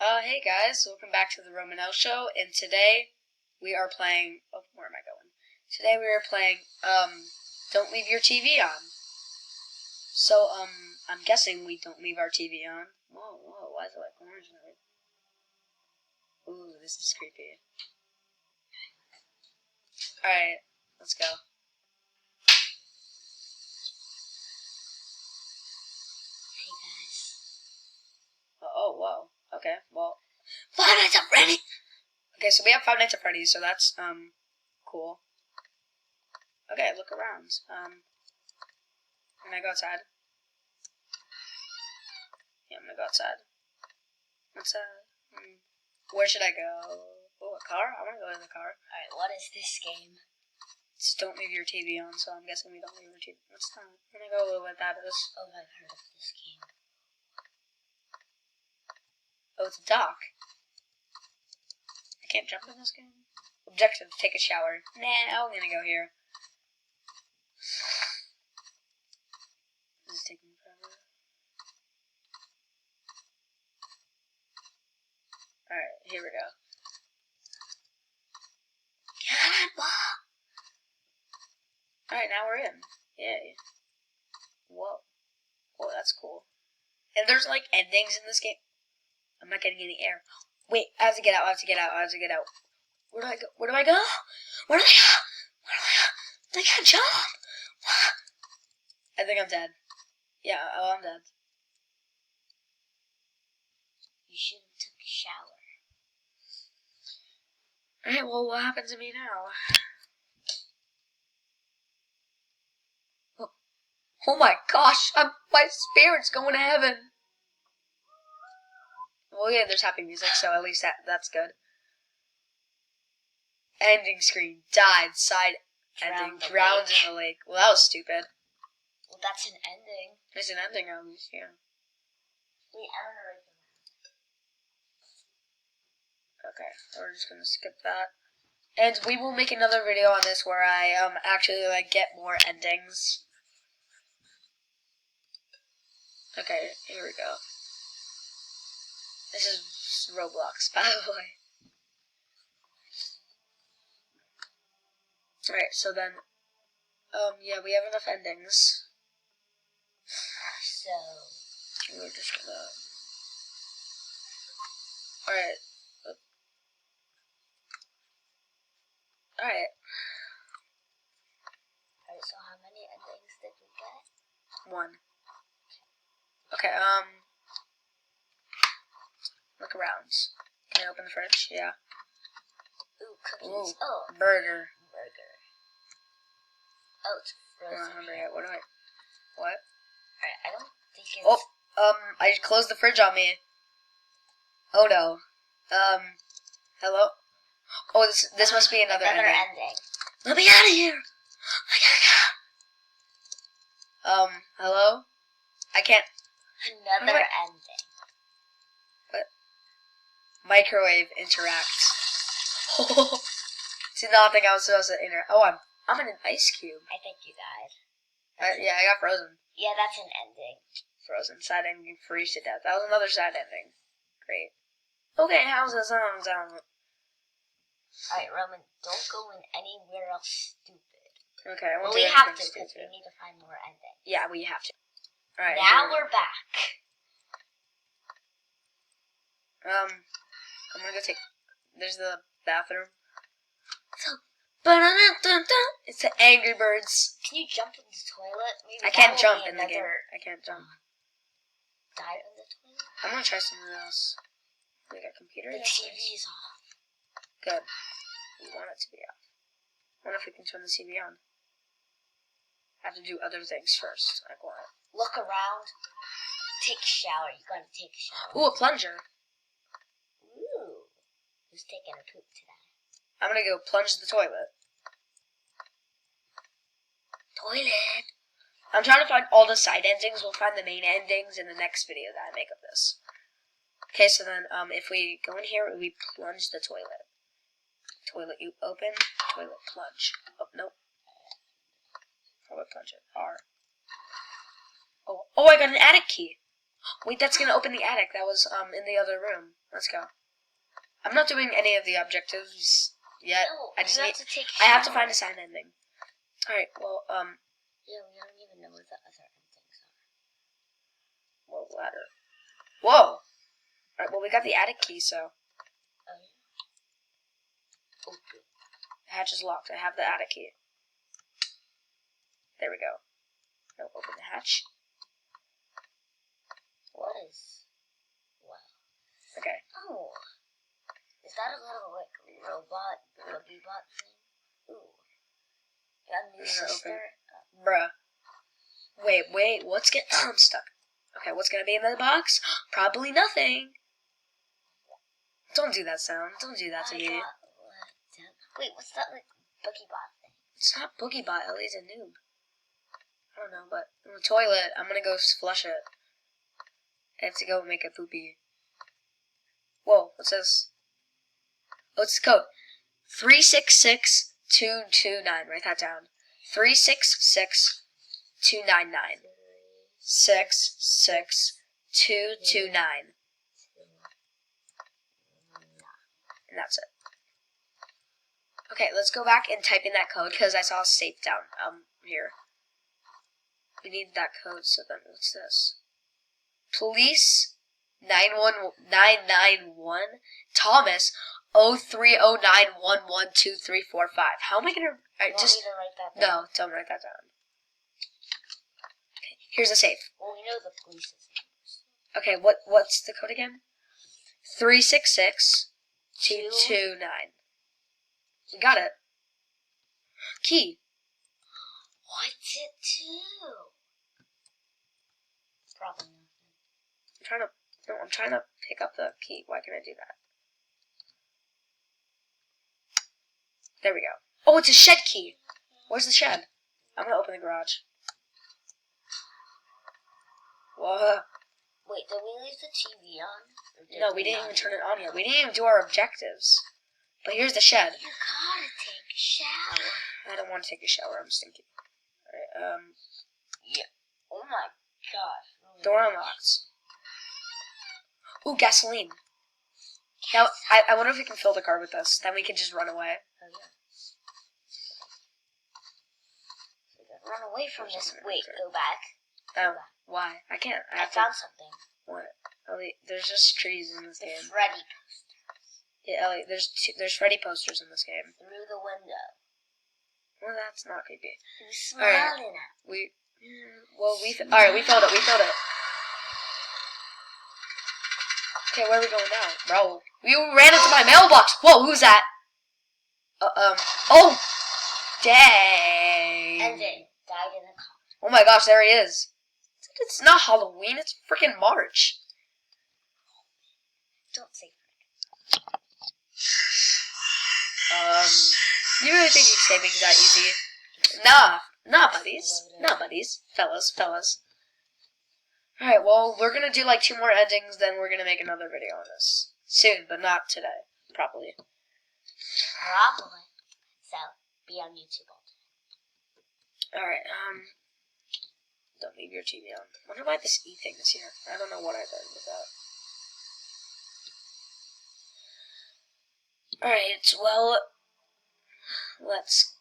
Hey guys, welcome back to the Roman L Show, and today we are playing, where am I going? Today we are playing, Don't Leave Your TV On. So, I'm guessing we don't leave our TV on. Whoa, why is it like orange now? Ooh, this is creepy. Alright, let's go. Hey guys. Oh, whoa. Okay, well, Five Nights at Freddy's! Okay, so we have Five Nights at Freddy's, so that's, cool. Okay, look around. Can I go outside? Yeah, I'm gonna go outside. Where should I go? Oh, a car? I wanna go in the car. Alright, what is this game? It's Don't Leave Your TV On, so I'm guessing we don't leave our TV. What's that? I'm gonna go with what that is. Oh, I've heard of this game. Oh, it's a dock. I can't jump in this game? Objective, take a shower. Nah, I'm gonna go here. This is taking forever. Alright, here we go. Alright, now we're in. Yay. Whoa. Whoa, that's cool. And there's like endings in this game. I'm not getting any air. Wait, I have to get out. Where do I go? Where do I go? I can't jump. I think I'm dead. Yeah, I'm dead. You should have took a shower. Alright, well, what happens to me now? Oh my gosh, my spirit's going to heaven. Well, yeah, there's happy music, so at least that's good. Ending screen. Died. Side ending. Drowned in the lake. Well, that was stupid. Well, that's an ending. There's an ending at least, yeah. Wait, I'm gonna write them. Okay, we're just gonna skip that. And we will make another video on this where I actually like get more endings. Okay, here we go. This is Roblox, by the way. Alright, so then, yeah, we have enough endings. So, We're just gonna... Alright. Alright. Alright, so how many endings did we get? 1. Okay, look around. Can I open the fridge? Yeah. Ooh, cookies. Oh, burger. Oh, it's frozen. I'm not hungry yet. What? Alright, I don't think it's... Oh, I closed the fridge on me. Oh no. Hello? Oh, this must be another ending. Let me out of here! Hello? I can't... Another ending. What? Microwave interact. Did not think I was supposed to interact. Oh, I'm in an ice cube. I think you died. Yeah, I got frozen. Yeah, that's an ending. Frozen. Sad ending, freeze to death. That was another sad ending. Great. Okay, how's that sound? Alright, Roman, don't go in anywhere else stupid. Okay, I won't Well, do we have to, anything because we stupid. need to find more endings. Yeah, we have to. Alright. Now we're back. I'm gonna go take... There's the bathroom. It's the Angry Birds. Can you jump in the toilet? Maybe I can't jump in the another... game. I can't jump. Die in the toilet? I'm gonna try something else. We got computer. The TV's off. Good. We want it to be off. I wonder if we can turn the TV on. I have to do other things first. Like what? Look around. Take a shower. You gotta take a shower. Ooh, a plunger. Ooh. Who's taking a poop today? I'm gonna go plunge the toilet. Toilet. I'm trying to find all the side endings. We'll find the main endings in the next video that I make of this. Okay, so then, if we go in here, we plunge the toilet. Toilet you open, toilet plunge. Oh, nope. How do I plunge it? R. Oh, I got an attic key. Wait, that's gonna open the attic. That was in the other room. Let's go. I'm not doing any of the objectives yet. No, I just you need. have to take I have to shower. find a sign ending. All right. Well, Yeah, we don't even know what the other things are. well, ladder. Whoa. All right. Well, we got the attic key, so Oh, yeah. Okay. the hatch is locked. I have the attic key. There we go. Now open the hatch. What is... Wow. Okay. Oh. Is that a little, like, robot, boogie bot thing? Ooh. Got a new Is it open? sister? Bruh. Wait. What's I'm stuck. Okay. What's gonna be in the box? Probably nothing. Don't do that sound. Don't do that to me. Wait, what's that, like, boogie bot thing? It's not Boogie Bot. Ellie's a noob. I don't know, but in the toilet, I'm gonna go flush it. I have to go make a poopy. Whoa, what's this? Oh, it's the code. 366229. Write that down. 366299. 66229. And that's it. Okay, let's go back and type in that code because I saw a safe down here. We need that code, so then what's this? Police 991 Thomas 0309112345. How am I gonna You want me to write that down? No, don't write that down. Okay, here's a safe. Well, we know the police's numbers. Okay, what's the code again? 366229. We got it. Key. What's it do? Probably nothing. I'm trying to pick up the key. Why can't I do that? There we go. Oh, it's a shed key. Where's the shed? I'm gonna open the garage. Whoa. Wait, did we leave the TV on? No, we didn't even turn it on yet. We didn't even do our objectives. But here's the shed. You gotta take a shower. I don't want to take a shower. I'm stinky. Alright, Yeah. Oh my gosh. door unlocked. Ooh, gasoline. Now, I wonder if we can fill the car with this. Then we can just run away. Oh, yeah. Run away from this. Wait, go back. Oh, why? I can't. I found something. What? Ellie, there's just trees in this The game. Freddy poster. Yeah, Ellie, there's Freddy posters in this game. Through the window. Well, that's not creepy. Who's smiling at me? We filled it. We filled it. Okay, where are we going now, bro? We ran into my mailbox. Whoa, who's that? Oh, dang. And then died in a car. Oh my gosh, there he is. It's not Halloween. It's freaking March. Don't say You really think escaping is that easy? Nah, buddies. Fellas. Alright, well, we're gonna do like 2 more endings, then we're gonna make another video on this. Soon, but not today. Probably. Probably. So, be on YouTube all day. Alright, don't leave your TV on. I wonder why this E thing is here. I don't know what I did with that. Alright, well, let's